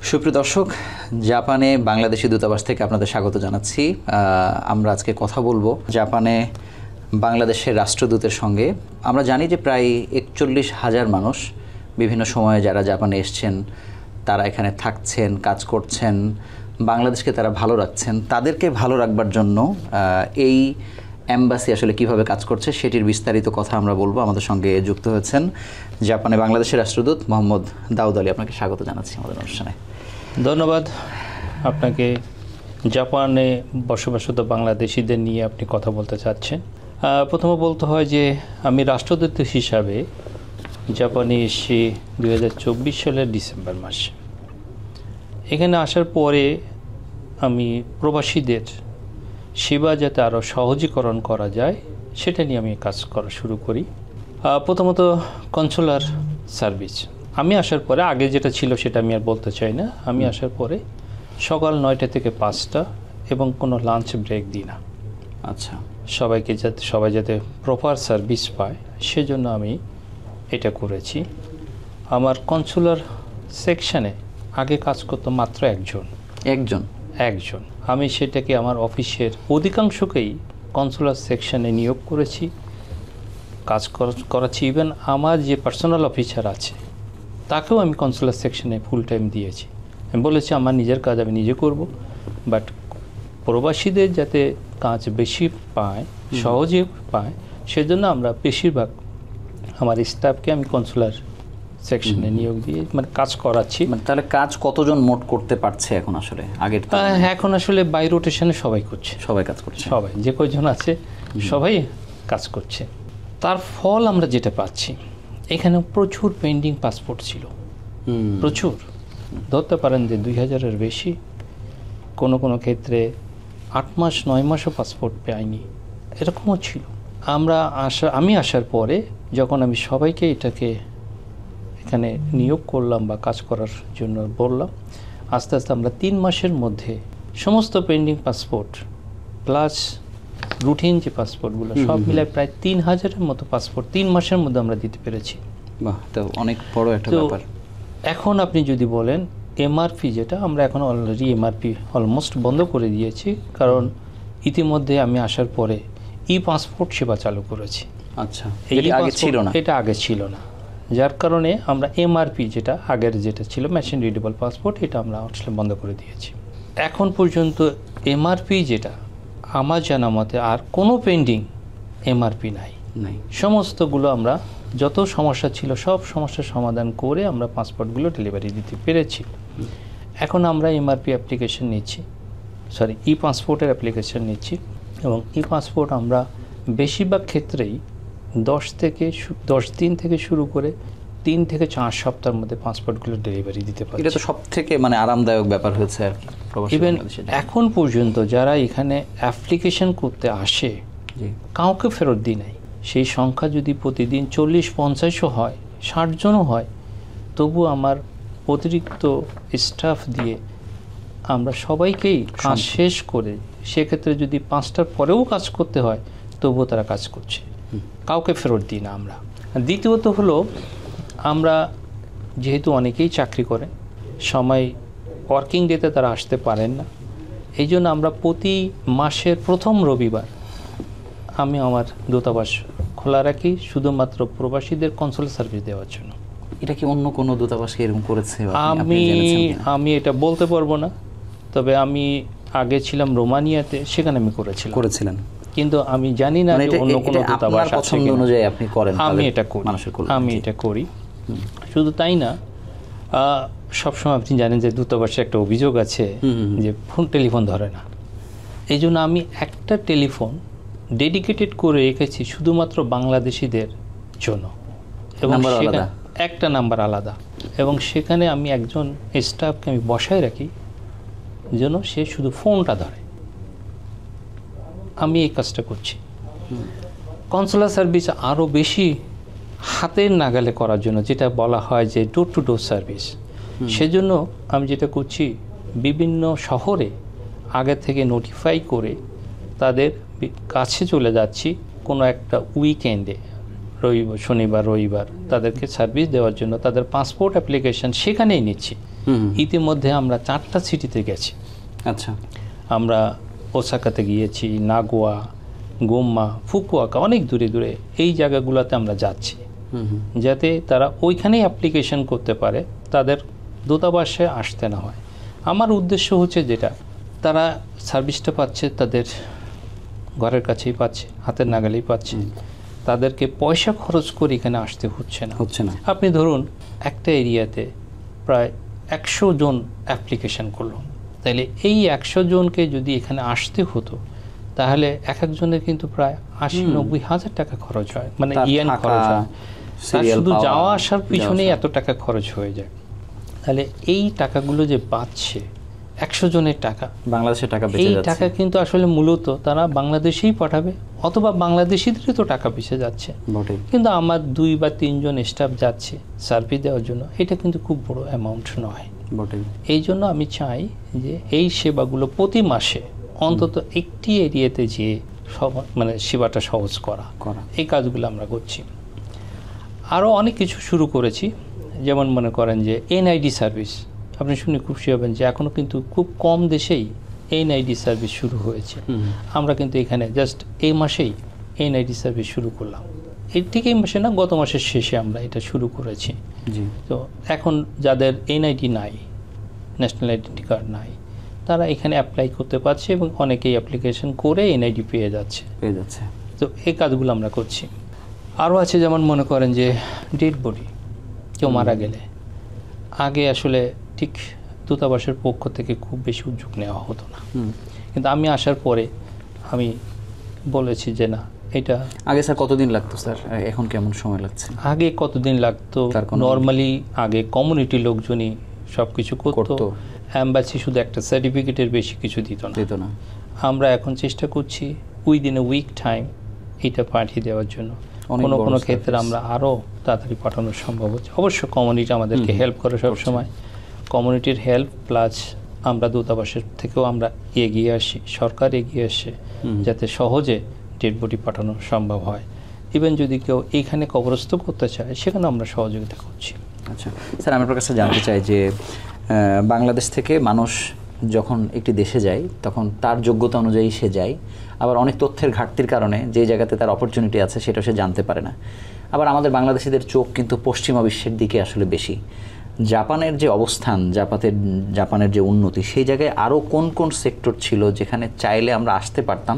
সুপ্রিয় দর্শক, জাপানে বাংলাদেশি দূতাবাস থেকে আপনাদের স্বাগত জানাচ্ছি। আমরা আজকে কথা বলবো জাপানে বাংলাদেশের রাষ্ট্রদূতের সঙ্গে। আমরা জানি যে প্রায় 41,000 মানুষ বিভিন্ন সময়ে যারা জাপানে এসছেন, তারা এখানে থাকছেন, কাজ করছেন, বাংলাদেশকে তারা ভালো রাখছেন। তাদেরকে ভালো রাখবার জন্য এই এম্বাসি আসলে কিভাবে কাজ করছে সেটির বিস্তারিত কথা আমরা বলবো। আমাদের সঙ্গে যুক্ত হয়েছেন জাপানে বাংলাদেশের রাষ্ট্রদূত মোহাম্মদ দাউদ আলী। আপনাকে স্বাগত জানাচ্ছি আমাদের অনুষ্ঠানে। ধন্যবাদ আপনাকে। জাপানে বসবাসরত বাংলাদেশিদের নিয়ে আপনি কথা বলতে চাচ্ছেন। প্রথমে বলতে হয় যে আমি রাষ্ট্রদূত হিসাবে জাপানে এসেছি 2024 সালের ডিসেম্বর মাসে। এখানে আসার পরে আমি প্রবাসীদের সেবা যাতে আরও সহজীকরণ করা যায় সেটা নিয়ে আমি কাজ করা শুরু করি। প্রথমত কনসুলার সার্ভিস আমি আসার পরে, আগে যেটা ছিল সেটা আমি আর বলতে চাই না, আমি আসার পরে সকাল 9টা থেকে 5টা এবং কোনো লাঞ্চ ব্রেক দিই না। আচ্ছা, সবাই যাতে প্রপার সার্ভিস পায় সেজন্য আমি এটা করেছি। আমার কনসুলার সেকশনে আগে কাজ করতো মাত্র একজন। আমি সেটাকে আমার অফিসের অধিকাংশকেই কনসুলার সেকশনে নিয়োগ করেছি, কাজ করাচ্ছি। ইভেন আমার যে পার্সোনাল অফিসার আছে তাকেও আমি কনসুলার সেকশনে ফুল টাইম দিয়েছি। আমি বলেছি আমার নিজের কাজ আমি নিজে করব, বাট প্রবাসীদের যাতে কাজ বেশি পায়, সহজে পায়, সেজন্য আমরা বেশিরভাগ আমার স্টাফকে আমি কনসুলার সেকশনে নিয়োগ দিয়ে মানে কাজ করাচ্ছি। তাহলে কাজ কতজন মোট করতে পারছে এখন? আসলে আগের এখন আসলে বাই রোটেশনে সবাই করছে, সবাই কাজ করছে, সবাই যে কয়জন আছে সবাই কাজ করছে। তার ফল আমরা যেটা পাচ্ছি, এখানে প্রচুর পেন্ডিং পাসপোর্ট ছিল, প্রচুর। ধরতে পারেন যে 2000-এর বেশি, কোনো ক্ষেত্রে 8 মাস 9 মাসও পাসপোর্ট পাইনি, এরকমও ছিল। আমি আসার পরে যখন আমি সবাইকে এটাকে এখানে নিয়োগ করলাম বা কাজ করার জন্য বললাম, আস্তে আস্তে আমরা 3 মাসের মধ্যে সমস্ত পেন্ডিং পাসপোর্ট প্লাস রুটিন যে পাসপোর্টগুলো সব মিলায় প্রায় 3000-এর মতো পাসপোর্ট 3 মাসের মধ্যে আমরা দিতে পেরেছি। বাহ, তো অনেক বড় একটা ব্যাপার। এখন আপনি যদি বলেন এমআরপি, যেটা আমরা এখন অলরেডি এমআরপি অলমোস্ট বন্ধ করে দিয়েছি, কারণ ইতিমধ্যে আমি আসার পরে পাসপোর্ট সেবা চালু করেছি। আচ্ছা, এটা আগে ছিল না, যার কারণে আমরা এমআরপি যেটা আগের যেটা ছিল মেশিন রিডেবল পাসপোর্ট, এটা আমরা আসলে বন্ধ করে দিয়েছি। এখন পর্যন্ত এমআরপি যেটা আমার জানা মতে আর কোনো পেন্ডিং এমআরপি নাই। সমস্তগুলো আমরা যত সমস্যা ছিল সব সমস্যার সমাধান করে আমরা পাসপোর্টগুলো ডেলিভারি দিতে পেরেছি। এখন আমরা এমআরপি অ্যাপ্লিকেশন নিচ্ছি, পাসপোর্টের অ্যাপ্লিকেশন নিচ্ছি, এবং পাসপোর্ট আমরা বেশিরভাগ ক্ষেত্রেই 10 দিন থেকে শুরু করে 3 থেকে 4 সপ্তাহের মধ্যে পাসপোর্টগুলো ডেলিভারি দিতে পারি। এটা তো সব থেকে আরামদায়ক ব্যাপার হয়েছে আর কি। ইভেন এখন পর্যন্ত যারা এখানে অ্যাপ্লিকেশন করতে আসে কাউকে ফেরত দিই নাই। সেই সংখ্যা যদি প্রতিদিন 40-50ও হয়, 60 জনও হয়, তবু আমার অতিরিক্ত স্টাফ দিয়ে আমরা সবাইকেই কাজ শেষ করে, সেক্ষেত্রে যদি 5টার পরেও কাজ করতে হয় তবুও তারা কাজ করছে, কাউকে ফেরত দিই না আমরা। দ্বিতীয়ত হলো, আমরা যেহেতু অনেকেই চাকরি করে, সময় ওয়ার্কিং ডেতে তারা আসতে পারেন না, এই জন্য আমরা প্রতি মাসের প্রথম রবিবার আমি আমার দূতাবাস খোলা রাখি শুধুমাত্র প্রবাসীদের কনসুলার সার্ভিস দেওয়ার জন্য। এটা কি অন্য কোনো দূতাবাসকে এরকম করেছে? আমি এটা বলতে পারবো না, তবে আমি আগে ছিলাম রোমানিয়াতে, সেখানে আমি করেছিলেন, কিন্তু আমি জানি না অন্য কোনো দূতাবাস আছে অনুযায়ী আপনি করেন। আমি এটা করি। শুধু তাই না, সবসময় আপনি জানেন যে দূতাবাসে একটা অভিযোগ আছে যে টেলিফোন ধরে না। এই জন্য আমি একটা টেলিফোন ডেডিকেটেড করে রেখেছি শুধুমাত্র বাংলাদেশিদের জন্য, এবং একটা নাম্বার আলাদা, এবং সেখানে আমি একজন স্টাফকে আমি বসায় রাখি যেন সে শুধু ফোনটা ধরে। আমি এই কাজটা করছি। কনসুলার সার্ভিস আরও বেশি হাতের নাগালে করার জন্য, যেটা বলা হয় যে ডোর টু ডোর সার্ভিস, সেজন্য আমি যেটা করছি, বিভিন্ন শহরে আগে থেকে নোটিফাই করে তাদের কাছে চলে যাচ্ছি কোনো একটা উইকেন্ডে, শনিবার রবিবার তাদেরকে সার্ভিস দেওয়ার জন্য তাদের পাসপোর্ট অ্যাপ্লিকেশন সেখানেই নিচ্ছি। ইতিমধ্যে আমরা 4টা সিটিতে গেছি। আচ্ছা, আমরা ওসাকাতে গিয়েছি, নাগোয়া, গোম্মা, ফুকুওকা, অনেক দূরে দূরে এই জায়গাগুলোতে আমরা যাচ্ছি, যাতে তারা ওইখানেই অ্যাপ্লিকেশন করতে পারে, তাদের দূতাবাসে আসতে না হয়। আমার উদ্দেশ্য হচ্ছে যেটা, তারা সার্ভিসটা পাচ্ছে তাদের ঘরের কাছেই পাচ্ছে, হাতের নাগালেই পাচ্ছে, তাদেরকে পয়সা খরচ করে এখানে আসতে হচ্ছে না। আপনি ধরুন একটা এরিয়াতে প্রায় 100 জন অ্যাপ্লিকেশন করলো, তাহলে এই 100 জনকে যদি এখানে আসতে হতো, তাহলে এক একজনের কিন্তু প্রায় 80-90 হাজার টাকা খরচ হয়, মানে ইয়েন খরচ হয়। তার শুধু যাওয়া আসার পিছনেই এত টাকা খরচ হয়ে যায়। তাহলে এই টাকাগুলো যে বাঁচছে, 100 জনের টাকা, বাংলাদেশের টাকা, এই টাকা কিন্তু আসলে মূলত তারা বাংলাদেশেই পাঠাবে, অথবা বাংলাদেশিদেরই তো টাকা পিছে যাচ্ছে, কিন্তু আমার 2 বা 3 জন স্টাফ যাচ্ছে সার্ভিস দেওয়ার জন্য, এটা কিন্তু খুব বড় অ্যামাউন্ট নয়। এই জন্য আমি চাই যে এই সেবাগুলো প্রতি মাসে অন্তত একটি এরিয়াতে যেয়ে মানে সেবাটা সহজ করা, এই কাজগুলো আমরা করছি। আরও অনেক কিছু শুরু করেছি, যেমন মনে করেন যে এনআইডি সার্ভিস। আপনি শুনে খুশি হবেন যে এখনও কিন্তু খুব কম দেশেই এনআইডি সার্ভিস শুরু হয়েছে। আমরা কিন্তু এখানে জাস্ট এই মাসেই এনআইডি সার্ভিস শুরু করলাম। ঠিক এই মাসে না, গত মাসের শেষে আমরা এটা শুরু করেছি। তো এখন যাদের এনআইডি নাই, ন্যাশনাল আইডেন্টি কার্ড নাই, তারা এখানে অ্যাপ্লাই করতে পারছে এবং অনেকেই অ্যাপ্লিকেশন করে এনআইডি পেয়ে যাচ্ছে। তো এই কাজগুলো আমরা করছি। আরও আছে, যেমন মনে করেন যে ডেড বডি, কেউ মারা গেলে আগে আসলে ঠিক দূতাবাসের পক্ষ থেকে খুব বেশি উদ্যোগ নেওয়া হতো না, কিন্তু আমি আসার পরে আমি বলেছি যে না, এটা আগে স্যার কতদিন লাগতো স্যার, এখন কেমন সময় লাগছে? আগে কতদিন লাগতো, নর্মালি আগে কমিউনিটি লোকজনই সব কিছু করতো, অ্যাম্বাসি শুধু একটা সার্টিফিকেটের বেশি কিছু দিত না। আমরা এখন চেষ্টা করছি উইদিন এ উইক টাইম এটা পাঠিয়ে দেওয়ার জন্য। কোনো ক্ষেত্রে আমরা আরও তাড়াতাড়ি পাঠানো সম্ভব হচ্ছে। অবশ্য কমিউনিটি আমাদেরকে হেল্প করে সবসময়, কমিউনিটির হেল্প প্লাস আমরা দূতাবাসের থেকেও আমরা এগিয়ে আসি, সরকার এগিয়ে আসে, যাতে সহজে ডেড বডি পাঠানো সম্ভব হয়। ইভেন যদি কেউ এইখানে কবরস্থ করতে চায়, সেখানে আমরা সহযোগিতা করছি। আচ্ছা স্যার, আমি আপনার কাছে জানতে চাই যে বাংলাদেশ থেকে মানুষ যখন একটি দেশে যায়, তখন তার যোগ্যতা অনুযায়ী সে যায়, আবার অনেক তথ্যের ঘাটতির কারণে যে জায়গাতে তার অপরচুনিটি আছে সেটা সে জানতে পারে না। আবার আমাদের বাংলাদেশিদের চোখ কিন্তু পশ্চিমা বিশ্বের দিকে আসলে বেশি। জাপানের যে অবস্থান, জাপানের যে উন্নতি, সেই জায়গায় আরও কোন কোন সেক্টর ছিল যেখানে চাইলে আমরা আসতে পারতাম,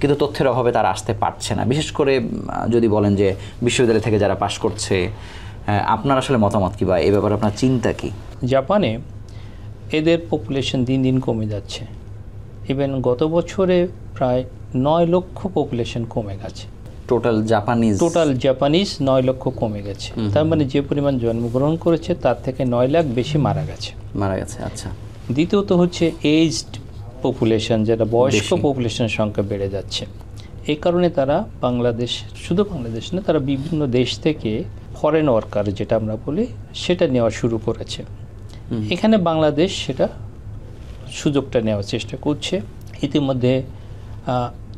কিন্তু তথ্যের অভাবে তারা আসতে পারছে না? বিশেষ করে যদি বলেন যে বিশ্ববিদ্যালয় থেকে যারা পাশ করছে, আপনার আসলে মতামত কী বা এ ব্যাপারে আপনার চিন্তা কী? জাপানে এদের পপুলেশন দিন দিন কমে যাচ্ছে। ইভেন গত বছরে প্রায় 9 লক্ষ পপুলেশন কমে গেছে। টোটাল জাপানিজ 9 লক্ষ কমে গেছে। তার মানে যে পরিমাণ জন্মগ্রহণ করেছে তার থেকে 9 লাখ বেশি মারা গেছে। আচ্ছা। দ্বিতীয়ত হচ্ছে এজড পপুলেশন, যেটা বয়স্ক পপুলেশনের সংখ্যা বেড়ে যাচ্ছে। এই কারণে তারা শুধু বাংলাদেশ না, তারা বিভিন্ন দেশ থেকে ফরেন ওয়ার্কার যেটা আমরা বলি, সেটা নেওয়া শুরু করেছে। এখানে বাংলাদেশ সেটা সুযোগটা নেওয়ার চেষ্টা করছে। ইতিমধ্যে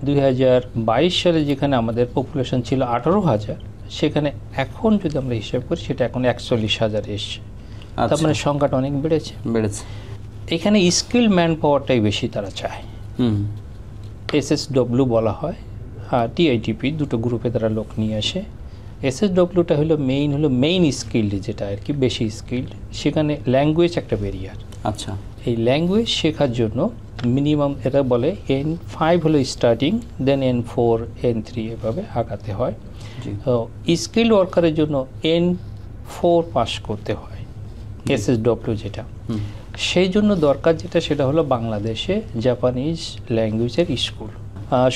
2022 সালে যেখানে আমাদের পপুলেশন ছিল 18,000, সেখানে এখন যদি আমরা হিসাব করি সেটা এখন 41,000 এসছে। তার মানে সংখ্যাটা অনেক বেড়েছে। এখানে স্কিল ম্যান পাওয়ারটাই বেশি তারা চায়। SSW বলা হয়, TITP, দুটো গ্রুপে তারা লোক নিয়ে আসে। SSWটা হলো মেইন স্কিল্ড, যেটা আর কি বেশি স্কিল্ড। সেখানে ল্যাঙ্গুয়েজ একটা ব্যারিয়ার। আচ্ছা, এই ল্যাঙ্গুয়েজ শেখার জন্য মিনিমাম এরা বলে N5 হলো স্টার্টিং, দেন N4, N3 এভাবে আগাতে হয়। তো স্কিল ওয়ার্কারের জন্য N4 পাস করতে হয়, SSW যেটা। সেই জন্য দরকার যেটা, সেটা হলো বাংলাদেশে জাপানিজ ল্যাঙ্গুয়েজের স্কুল।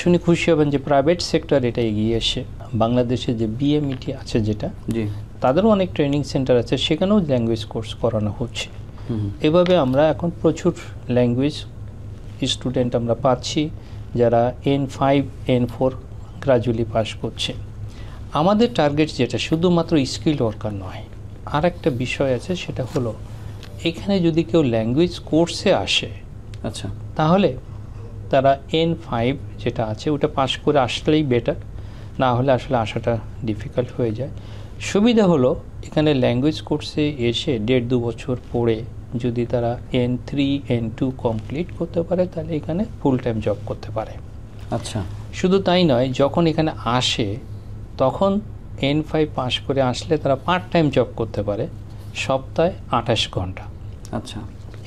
শুনে খুশি হবেন যে প্রাইভেট সেক্টর এটা এগিয়ে এসে বাংলাদেশে যে BMET আছে যেটা, তাদেরও অনেক ট্রেনিং সেন্টার আছে, সেখানেও ল্যাঙ্গুয়েজ কোর্স করানো হচ্ছে। এভাবে আমরা এখন প্রচুর ল্যাঙ্গুয়েজ স্টুডেন্ট আমরা পাচ্ছি, যারা N5, N4 গ্রাজুয়ালি পাস করছে। আমাদের টার্গেট যেটা, শুধুমাত্র স্কিল ওয়ার্কার নয়, আর একটা বিষয় আছে, সেটা হলো এখানে যদি কেউ ল্যাঙ্গুয়েজ কোর্সে আসে, আচ্ছা, তাহলে তারা N5 যেটা আছে ওটা পাস করে আসলেই বেটার, না হলে আসলে আসাটা ডিফিকাল্ট হয়ে যায়। সুবিধা হলো এখানে ল্যাঙ্গুয়েজ কোর্সে এসে 1.5-2 বছর পড়ে যদি তারা N3 N2 কমপ্লিট করতে পারে তাহলে এখানে ফুল টাইম জব করতে পারে। আচ্ছা, শুধু তাই নয়, যখন এখানে আসে তখন N5 পাস করে আসলে তারা পার্ট টাইম জব করতে পারে সপ্তাহে 28 ঘন্টা। আচ্ছা,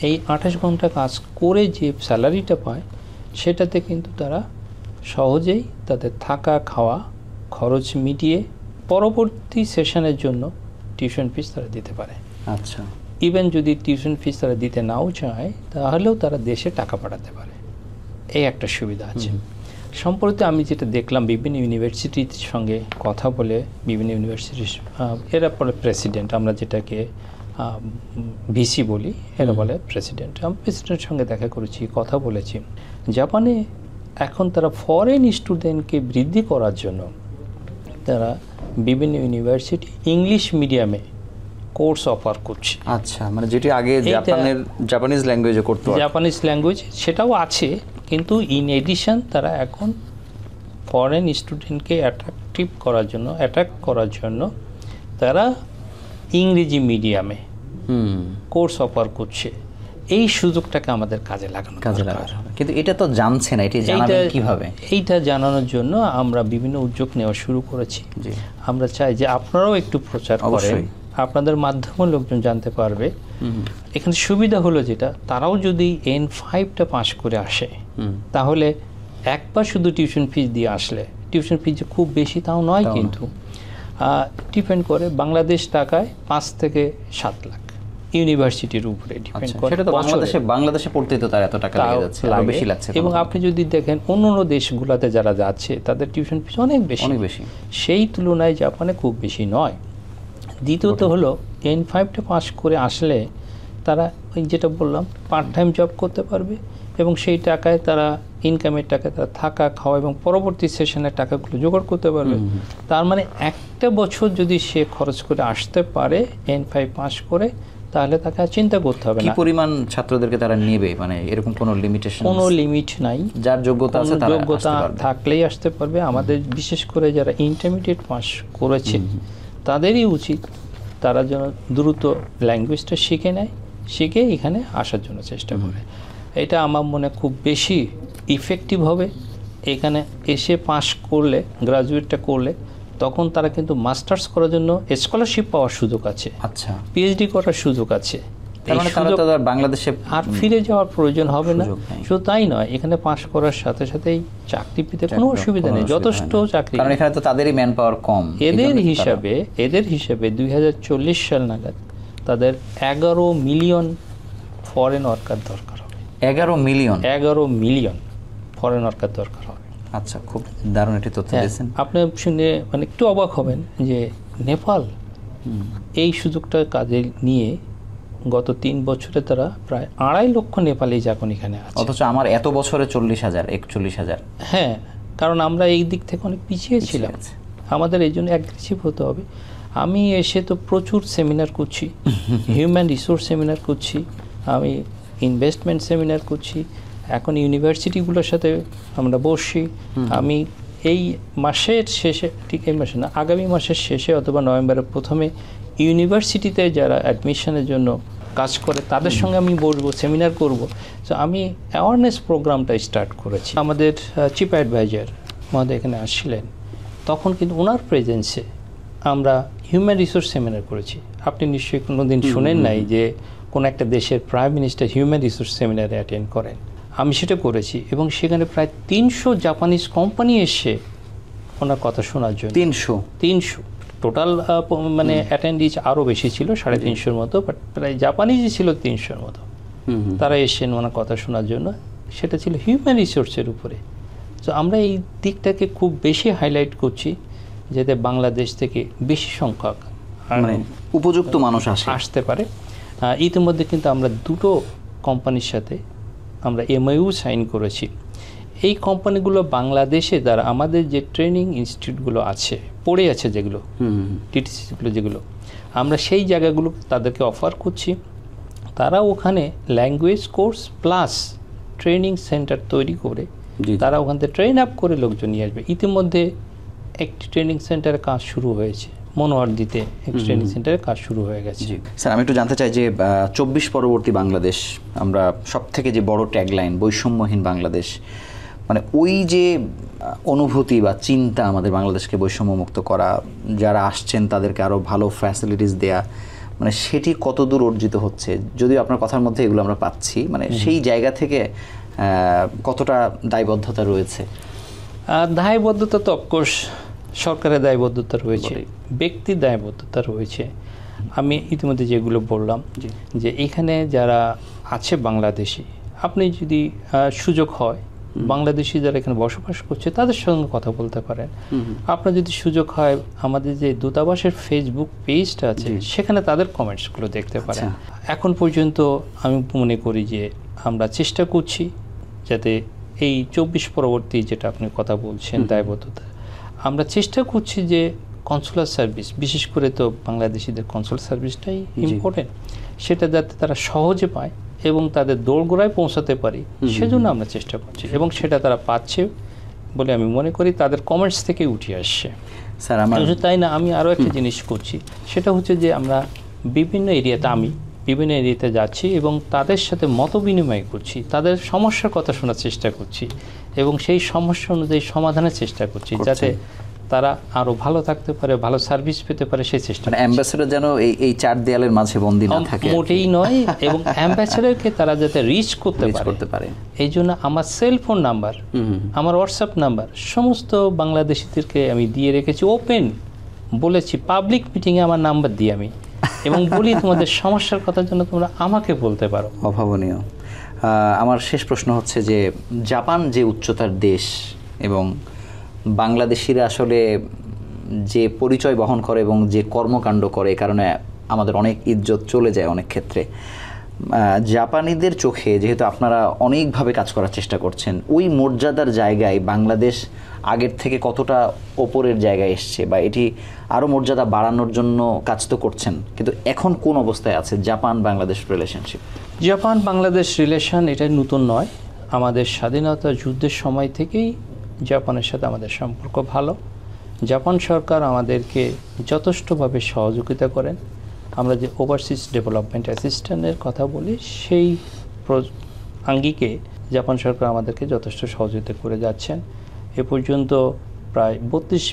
এই 28 ঘন্টা কাজ করে যে স্যালারিটা পায় সেটাতে কিন্তু তারা সহজেই তাদের থাকা খাওয়া খরচ মিটিয়ে পরবর্তী সেশনের জন্য টিউশন ফিস তারা দিতে পারে। আচ্ছা, ইভেন যদি টিউশন ফিস তারা দিতে নাও চায় তাহলেও তারা দেশে টাকা পাঠাতে পারে, এই একটা সুবিধা আছে। সম্প্রতি আমি যেটা দেখলাম বিভিন্ন ইউনিভার্সিটির সঙ্গে কথা বলে, বিভিন্ন ইউনিভার্সিটির এরা বলে প্রেসিডেন্ট, আমরা যেটাকে ভিসি বলি, এরা বলে প্রেসিডেন্ট। আমি প্রেসিডেন্টের সঙ্গে দেখা করেছি, কথা বলেছি। জাপানে এখন তারা ফরেন স্টুডেন্টকে বৃদ্ধি করার জন্য তারা বিভিন্ন ইউনিভার্সিটি ইংলিশ মিডিয়ামে কোর্স অফার করছে। আচ্ছা, মানে যেটি আগে জাপানিজ ল্যাঙ্গুয়েজে করতে, জাপানিজ ল্যাঙ্গুয়েজ সেটাও আছে, কিন্তু ইন এডিশন তারা এখন ফরেন স্টুডেন্টকে অ্যাট্রাক্ট করার জন্য তারা ইংরেজি মিডিয়ামে কোর্স অফার করছে। এই সুযোগটাকে আমাদের কাজে লাগানো হবে, কিন্তু এটা তো জানছে না, এটা জানাবেন কিভাবে? এইটা জানানোর জন্য আমরা বিভিন্ন উদ্যোগ নেওয়া শুরু করেছি। আমরা চাই যে আপনারাও একটু প্রচার করেন, আপনাদের মাধ্যমে লোকজন জানতে পারবে। এখানে সুবিধা হলো যেটা, তারাও যদি N5টা পাস করে আসে তাহলে একবার শুধু টিউশন ফিস দিয়ে আসলে, টিউশন ফিস যে খুব বেশি তাও নয়, কিন্তু ডিপেন্ড করে বাংলাদেশ টাকায় 5 থেকে 7 লাখ ইউনিভার্সিটির উপরে ডিপেন্ড করে। সেটা তো বাংলাদেশে পড়তে তো তার এত টাকা লেগে যাচ্ছে, আরো বেশি লাগছে। এবং আপনি যদি দেখেন অন্য দেশগুলোতে যারা যাচ্ছে তাদের টিউশন ফিস অনেক বেশি, সেই তুলনায় জাপানে খুব বেশি নয়। দ্বিতীয়ত হলো N5টা পাস করে আসলে তারা ওই যেটা বললাম পার্ট টাইম জব করতে পারবে, এবং সেই টাকায় তারা ইনকামের টাকায় তারা থাকা খাওয়া এবং পরবর্তী সেশনের টাকাগুলো জোগাড় করতে পারবে। তার মানে একটা বছর যদি সে খরচ করে আসতে পারে N5 পাস করে, তাহলে তাকে আর চিন্তা করতে হবে না। কি পরিমাণ ছাত্রদেরকে তারা নেবে, মানে এরকম কোনো লিমিটেশন? কোনো লিমিট নাই, যার যোগ্যতা আছে তারা যোগ্যতা থাকলেই আসতে পারবে। আমাদের বিশেষ করে যারা ইন্টারমিডিয়েট পাস করেছে তাদেরই উচিত তারা যেন দ্রুত ল্যাঙ্গুয়েজটা শিখে নেয়, শিখে এখানে আসার জন্য চেষ্টা করে। এটা আমার মনে খুব বেশি ইফেক্টিভ হবে। এখানে এসে পাস করলে, গ্রাজুয়েটটা করলে, তখন তারা কিন্তু মাস্টার্স করার জন্য স্কলারশিপ পাওয়ার সুযোগ আছে। আচ্ছা, পিএইচডি করার সুযোগ আছে। বাংলাদেশে আর ফিরে যাওয়ার প্রয়োজন হবে না। শুধু তাই নয়, এখানে পাশ করার সাথে সাথেই চাকরি পেতে কোনো অসুবিধা নেই, যথেষ্ট চাকরি। কারণ এখানে তো তাদেরই ম্যান পাওয়ার কম। এদের হিসাবে 2040 সাল নাগাদ তাদের 11 মিলিয়ন ফরেন ওয়ার্কার দরকার হবে। 11 মিলিয়ন ফরেন ওয়ার্কার দরকার হবে। আচ্ছা, খুব দারুণ একটি তথ্য দিয়েছেন। আপনি শুনে মানে একটু অবাক হবেন যে নেপাল এই সুযোগটা কাজে নিয়ে গত 3 বছরে তারা প্রায় 2.5 লক্ষ নেপালি এখন এখানে আছে। অথচ আমার এত বছরে 40,000-41,000। হ্যাঁ, কারণ আমরা এই দিক থেকে অনেক পিছিয়ে ছিলাম। আমাদের এই জন্য অ্যাগ্রেসিভ হতে হবে। আমি এসে তো প্রচুর সেমিনার করছি, হিউম্যান রিসোর্স সেমিনার করছি, আমি ইনভেস্টমেন্ট সেমিনার করছি। এখন ইউনিভার্সিটিগুলোর সাথে আমরা বসছি। আমি এই মাসের শেষে, ঠিক এই মাসে না, আগামী মাসের শেষে অথবা নভেম্বরের প্রথমে ইউনিভার্সিটিতে যারা অ্যাডমিশনের জন্য কাজ করে তাদের সঙ্গে আমি বসবো, সেমিনার করব। তো আমি অ্যাওয়ারনেস প্রোগ্রামটা স্টার্ট করেছি। আমাদের চিফ অ্যাডভাইজার মহোদয় এখানে আসছিলেন, তখন কিন্তু ওনার প্রেজেন্সে আমরা হিউম্যান রিসোর্স সেমিনার করেছি। আপনি নিশ্চয়ই কোনো দিন শুনেন নাই যে কোনো একটা দেশের প্রাইম মিনিস্টার হিউম্যান রিসোর্স সেমিনারে অ্যাটেন্ড করেন। আমি সেটা করেছি, এবং সেখানে প্রায় 300 জাপানিজ কোম্পানি এসে ওনার কথা শোনার জন্য। 300 টোটাল, মানে অ্যাটেন্ডিজ আরও বেশি ছিল, 350 মতো, বাট প্রায় জাপানিজই ছিল 300 মতো। তারা এসেছেন ওনার কথা শোনার জন্য। সেটা ছিল হিউম্যান রিসোর্সের উপরে। তো আমরা এই দিকটাকে খুব বেশি হাইলাইট করছি, যাতে বাংলাদেশ থেকে বেশি সংখ্যক উপযুক্ত মানুষ আসতে পারে। ইতিমধ্যে কিন্তু আমরা 2টো কোম্পানির সাথে আমরা MOU সাইন করেছি। এই কোম্পানিগুলো বাংলাদেশে দ্বারা আমাদের যে ট্রেনিং ইনস্টিটিউটগুলো আছে, পড়ে আছে যেগুলো, TTCগুলো যেগুলো, আমরা সেই জায়গাগুলো তাদেরকে অফার করছি। তারা ওখানে language course plus training centre তৈরি করে তারা ওখান থেকে ট্রেন আপ করে লোকজন নিয়ে আসবে। ইতিমধ্যে একটি ট্রেনিং সেন্টারের কাজ শুরু হয়েছে, মনোহর দিতে ট্রেনিং সেন্টারে কাজ শুরু হয়ে গেছে। স্যার, আমি একটু জানতে চাই যে 24 পরবর্তী বাংলাদেশ, আমরা সব থেকে যে বড় ট্যাগলাইন বৈষম্যহীন বাংলাদেশ, মানে ওই যে অনুভূতি বা চিন্তা আমাদের বাংলাদেশকে বৈষম্যমুক্ত করা, যারা আসছেন তাদেরকে আরও ভালো ফ্যাসিলিটিস দেয়া, মানে সেটি কতদূর অর্জিত হচ্ছে? যদিও আপনার কথার মধ্যে এগুলো আমরা পাচ্ছি, মানে সেই জায়গা থেকে কতটা দায়বদ্ধতা রয়েছে? দায়বদ্ধতা তো অফকোর্স সরকারের দায়বদ্ধতা রয়েছে, ব্যক্তির দায়বদ্ধতা রয়েছে। আমি ইতিমধ্যে যেগুলো বললাম যে এখানে যারা আছে বাংলাদেশি, আপনি যদি সুযোগ হয় বাংলাদেশি যারা এখানে বসবাস করছে তাদের সঙ্গে কথা বলতে পারেন। আপনার যদি সুযোগ হয় আমাদের যে দূতাবাসের ফেসবুক পেজটা আছে সেখানে তাদের কমেন্টসগুলো দেখতে পারেন। এখন পর্যন্ত আমি মনে করি যে আমরা চেষ্টা করছি যাতে এই 24 পরবর্তী যেটা আপনি কথা বলছেন দায়বদ্ধতা, আমরা চেষ্টা করছি যে কনসুলার সার্ভিস, বিশেষ করে তো বাংলাদেশিদের কনসুলার সার্ভিসটাই ইম্পর্টেন্ট, সেটা যাতে তারা সহজে পায় এবং তাদের দোরগোড়ায় পৌঁছাতে পারি সেজন্য আমরা চেষ্টা করছি, এবং সেটা তারা পাচ্ছে বলে আমি মনে করি তাদের কমেন্টস থেকে উঠে আসছে। স্যার, আমার তাই না, আমি আরও একটা জিনিস করছি, সেটা হচ্ছে যে আমরা বিভিন্ন এরিয়াতে যাচ্ছি এবং তাদের সাথে মত বিনিময় করছি, তাদের সমস্যার কথা শোনার চেষ্টা করছি এবং সেই সমস্যা অনুযায়ী সমাধানের চেষ্টা করছি যাতে তারা আরো ভালো থাকতে পারে, ভালো সার্ভিস পেতে পারে সেই চেষ্টা। মানে অ্যাম্বাসেডর যেন এই চার দেয়ালের মাঝে বন্দী না থাকে, মোটেই নয়, এবং অ্যাম্বাসেডরকে তারা যাতে রিচ করতে পারে এই জন্য আমার সেল ফোন নাম্বার, আমার হোয়াটসঅ্যাপ নাম্বার সমস্ত বাংলাদেশিদেরকে আমি দিয়ে রেখেছি, ওপেন বলেছি পাবলিক মিটিংয়ে আমার নাম্বার দিই আমি, এবং বলি তোমাদের সমস্যার কথার জন্য তোমরা আমাকে বলতে পারো। অভাবনীয়। আমার শেষ প্রশ্ন হচ্ছে যে জাপান যে উচ্চতার দেশ এবং বাংলাদেশিরা আসলে যে পরিচয় বহন করে এবং যে কর্মকাণ্ড করে, এই কারণে আমাদের অনেক ইজ্জত চলে যায় অনেক ক্ষেত্রে। জাপানিদের চোখে যেহেতু আপনারা অনেকভাবে কাজ করার চেষ্টা করছেন, ওই মর্যাদার জায়গায় বাংলাদেশ আগের থেকে কতটা ওপরের জায়গায় এসছে, বা এটি আরও মর্যাদা বাড়ানোর জন্য কাজ তো করছেন, কিন্তু এখন কোন অবস্থায় আছে Japan Bangladesh relationship? Japan Bangladesh relation এটা নতুন নয়, আমাদের স্বাধীনতা যুদ্ধের সময় থেকেই জাপানের সাথে আমাদের সম্পর্ক ভালো। জাপান সরকার আমাদেরকে যথেষ্টভাবে সহযোগিতা করেন। আমরা যে ওভারসিজ ডেভেলপমেন্ট অ্যাসিস্ট্যান্টের কথা বলি, সেই আঙ্গিকে জাপান সরকার আমাদেরকে যথেষ্ট সহযোগিতা করে যাচ্ছেন। এ পর্যন্ত প্রায় 32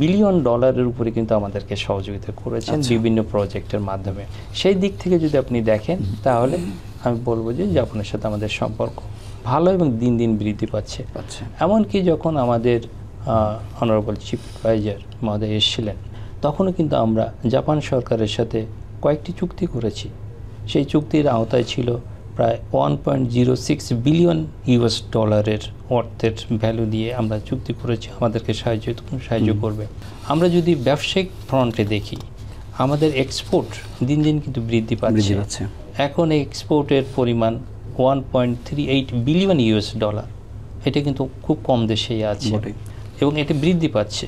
বিলিয়ন ডলারের উপরে কিন্তু আমাদেরকে সহযোগিতা করেছেন বিভিন্ন প্রজেক্টের মাধ্যমে। সেই দিক থেকে যদি আপনি দেখেন তাহলে আমি বলবো যে জাপানের সাথে আমাদের সম্পর্ক ভালো এবং দিন দিন বৃদ্ধি পাচ্ছে। এমনকি যখন আমাদের অনারেবল চিফ অ্যাডভাইজার মহোদয় এসেছিলেন, তখনও কিন্তু আমরা জাপান সরকারের সাথে কয়েকটি চুক্তি করেছি। সেই চুক্তির আওতায় ছিল প্রায় 1.06 বিলিয়ন ইউএস ডলারের অর্থের ভ্যালু দিয়ে আমরা চুক্তি করেছি, আমাদেরকে সাহায্য করবে। আমরা যদি ব্যবসায়িক ফ্রন্টে দেখি, আমাদের এক্সপোর্ট দিন দিন কিন্তু বৃদ্ধি পাচ্ছে। এখন এক্সপোর্টের পরিমাণ 1.38 বিলিয়ন ইউএস ডলার, এটা কিন্তু খুব কম দেশেই আছে এবং এটা বৃদ্ধি পাচ্ছে।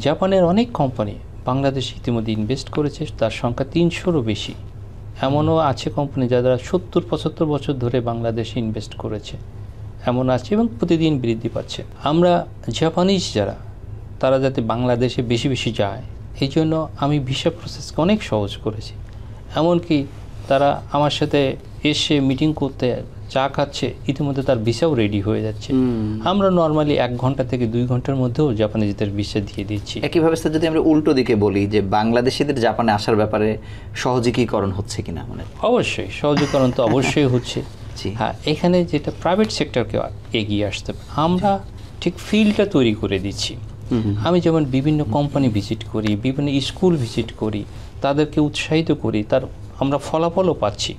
জাপানের অনেক কোম্পানি বাংলাদেশে ইতিমধ্যে ইনভেস্ট করেছে, তার সংখ্যা 300-রও বেশি। এমনও আছে কোম্পানি যারা 70-75 বছর ধরে বাংলাদেশে ইনভেস্ট করেছে, এমন আছে এবং প্রতিদিন বৃদ্ধি পাচ্ছে। আমরা জাপানিজ যারা, তারা যাতে বাংলাদেশে বেশি বেশি যায়, এই জন্য আমি ভিসা প্রসেসকে অনেক সহজ করেছি। এমনকি তারা আমার সাথে এসে মিটিং করতে চা খাচ্ছে, ইতিমধ্যে তার ভিসাও রেডি হয়ে যাচ্ছে। আমরা নর্মালি 1 ঘন্টা থেকে 2 ঘন্টার মধ্যেও জাপানিজদের ভিসা দিয়ে দিচ্ছি। একইভাবে স্যার, যদি আমরা উল্টো দিকে বলি যে বাংলাদেশিদের জাপানে আসার ব্যাপারে সহযোগীকরণ হচ্ছে কিনা? মানে অবশ্যই সহযোগীকরণ তো অবশ্যই হচ্ছে। হ্যাঁ, এখানে যেটা প্রাইভেট সেক্টরকে এগিয়ে আসতে হবে, আমরা ঠিক ফিল্ডটা তৈরি করে দিচ্ছি। আমি যেমন বিভিন্ন কোম্পানি ভিজিট করি, বিভিন্ন স্কুল ভিজিট করি, তাদেরকে উৎসাহিত করি, তার আমরা ফলাফলও পাচ্ছি।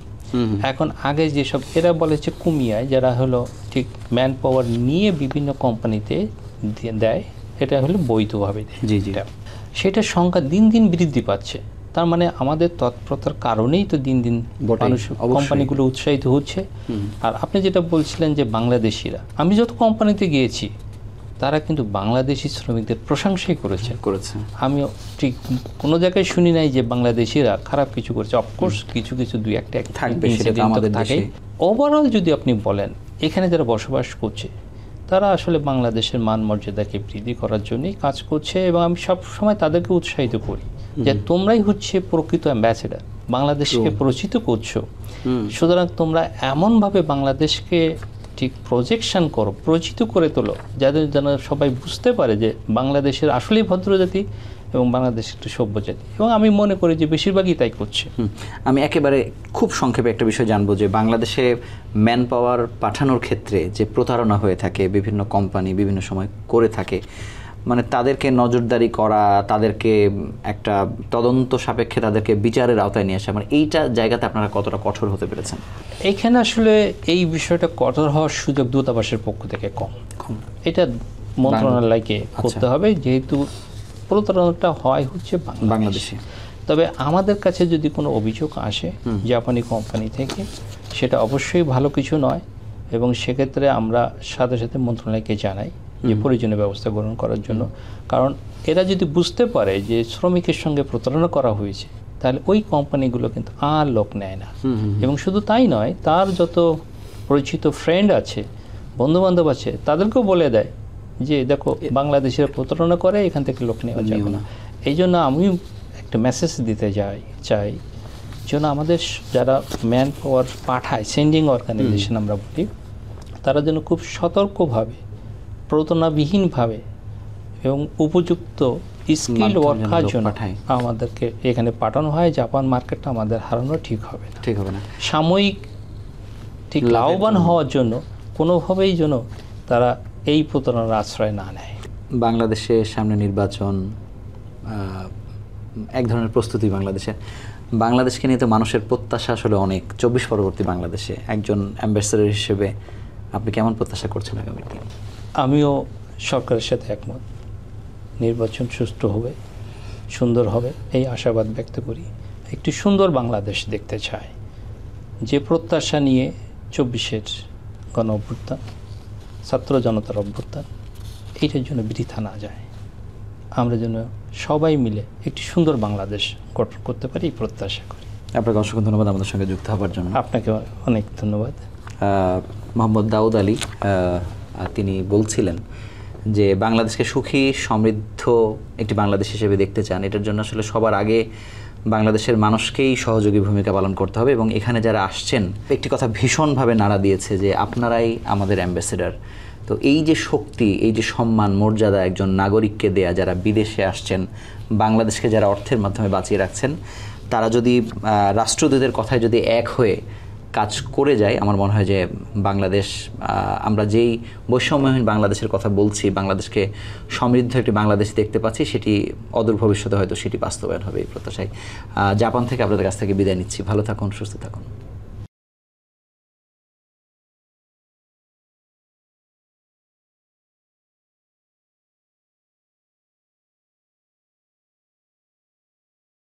এখন আগে যেসব এরা বলেছে কুমিয়ায়, যারা হলো ঠিক ম্যান পাওয়ার নিয়ে বিভিন্ন কোম্পানিতে দেয়, এটা হলো বৈধভাবে দেয়, সেটার সংখ্যা দিন দিন বৃদ্ধি পাচ্ছে। তার মানে আমাদের তৎপরতার কারণেই তো দিন দিন মানুষ, কোম্পানিগুলো উৎসাহিত হচ্ছে। আর আপনি যেটা বলছিলেন যে বাংলাদেশিরা, আমি যত কোম্পানিতে গিয়েছি তারা কিন্তু বাংলাদেশি শ্রমিকদের প্রশংসাই করেছে। আমি ঠিক কোনো জায়গায় শুনি নাই যে বাংলাদেশিরা খারাপ কিছু করেছে। অফকোর্স কিছু কিছু 2-1টা থাকবে, সেটা আমাদের থাকে। ওভারঅল যদি আপনি বলেন, এখানে যারা বসবাস করছে তারা আসলে বাংলাদেশের মান মর্যাদাকে বৃদ্ধি করার জন্যই কাজ করছে এবং আমি সব সময় তাদেরকে উৎসাহিত করি যে তোমরাই হচ্ছে প্রকৃত অ্যাম্বাসেডার, বাংলাদেশকে পরিচিত করছো, সুতরাং তোমরা এমনভাবে বাংলাদেশকে ঠিক প্রজেকশন করো, পরিচিত করে তোলো, যাদের যেন সবাই বুঝতে পারে যে বাংলাদেশের আসলেই ভদ্র জাতি এবং বাংলাদেশ একটু সভ্য জাতি, এবং আমি মনে করি যে বেশিরভাগই তাই করছে। আমি একেবারে খুব সংক্ষেপে একটা বিষয় জানবো যে বাংলাদেশে ম্যান পাওয়ার পাঠানোর ক্ষেত্রে যে প্রতারণা হয়ে থাকে বিভিন্ন কোম্পানি বিভিন্ন সময় করে থাকে, মানে তাদেরকে নজরদারি করা, তাদেরকে একটা তদন্ত সাপেক্ষে তাদেরকে বিচারের আওতায় নিয়ে আসা, মানে এইটা জায়গাতে আপনারা কতটা কঠোর হতে পেরেছেন? এইখানে আসলে এই বিষয়টা কঠোর হওয়ার সুযোগ দূতাবাসের পক্ষ থেকে কম। এটা মন্ত্রণালয়কে করতে হবে, যেহেতু প্রতারণাটা হয় হচ্ছে বাংলাদেশে। তবে আমাদের কাছে যদি কোনো অভিযোগ আসে জাপানি কোম্পানি থেকে, সেটা অবশ্যই ভালো কিছু নয়, এবং সেক্ষেত্রে আমরা সাথে সাথে মন্ত্রণালয়কে জানাই যে প্রয়োজনীয় ব্যবস্থা গ্রহণ করার জন্য। কারণ এরা যদি বুঝতে পারে যে শ্রমিকের সঙ্গে প্রতারণা করা হয়েছে, তাহলে ওই কোম্পানিগুলো কিন্তু আর লোক নেয় না। এবং শুধু তাই নয়, তার যত পরিচিত ফ্রেন্ড আছে, বন্ধুবান্ধব আছে, তাদেরকেও বলে দেয় যে দেখো বাংলাদেশের প্রতারণা করে, এখান থেকে লোক নেওয়া যাবে না। এই জন্য আমি একটা মেসেজ দিতে চাই যেন আমাদের যারা ম্যান পাওয়ার পাঠায়, সেন্ডিং অর্গানাইজেশন আমরা বলি, তারা যেন খুব সতর্কভাবে, প্রতারণাবিহীনভাবে এবং উপযুক্ত স্কিল ওয়ার্কার জন্য আমাদেরকে এখানে পাঠানো হয়। জাপান মার্কেটটা আমাদের হারানো ঠিক হবে না। সাময়িক ঠিক লাভবান হওয়ার জন্য কোনোভাবেই যেন তারা এই প্রতারণার আশ্রয় না নেয়। বাংলাদেশের সামনে নির্বাচন, এক ধরনের প্রস্তুতি বাংলাদেশকে নিয়ে তো মানুষের প্রত্যাশা আসলে অনেক। 24 পরবর্তী বাংলাদেশে একজন অ্যাম্বাসেডর হিসেবে আপনি কেমন প্রত্যাশা করছেন আগামী দিন? আমিও সরকারের সাথে একমত, নির্বাচন সুষ্ঠু হবে, সুন্দর হবে, এই আশাবাদ ব্যক্ত করি। একটি সুন্দর বাংলাদেশ দেখতে চাই, যে প্রত্যাশা নিয়ে 24-এর গণ অভ্যুত্থান, ছাত্র জনতার অভ্যুত্থান, এইটার জন্য বৃথা না যায়। আমরা যেন সবাই মিলে একটি সুন্দর বাংলাদেশ গঠন করতে পারি, এই প্রত্যাশা করি। আপনাকে অসংখ্য ধন্যবাদ আমাদের সঙ্গে যুক্ত হওয়ার জন্য। আপনাকে অনেক ধন্যবাদ। মোহাম্মদ দাউদ আলী তিনি বলছিলেন যে বাংলাদেশকে সুখী সমৃদ্ধ একটি বাংলাদেশ হিসেবে দেখতে চান। এটার জন্য আসলে সবার আগে বাংলাদেশের মানুষকেই সহযোগী ভূমিকা পালন করতে হবে, এবং এখানে যারা আসছেন, একটি কথা ভীষণভাবে নাড়া দিয়েছে যে আপনারাই আমাদের অ্যাম্বাসেডর। তো এই যে শক্তি, এই যে সম্মান মর্যাদা একজন নাগরিককে দেয়া, যারা বিদেশে আসছেন, বাংলাদেশকে যারা অর্থের মাধ্যমে বাঁচিয়ে রাখছেন, তারা যদি রাষ্ট্রদূতের কথায় যদি এক হয়ে কাজ করে যায়, আমার মনে হয় যে বাংলাদেশ, আমরা যেই বৈষম্যহীন বাংলাদেশের কথা বলছি, বাংলাদেশকে সমৃদ্ধ একটি বাংলাদেশ দেখতে পাচ্ছি, সেটি অদূর ভবিষ্যতে হয়তো সেটি বাস্তবায়ন হবে, এই প্রত্যাশায় জাপান থেকে আপনাদের কাছ থেকে বিদায় নিচ্ছি। ভালো থাকুন, সুস্থ থাকুন।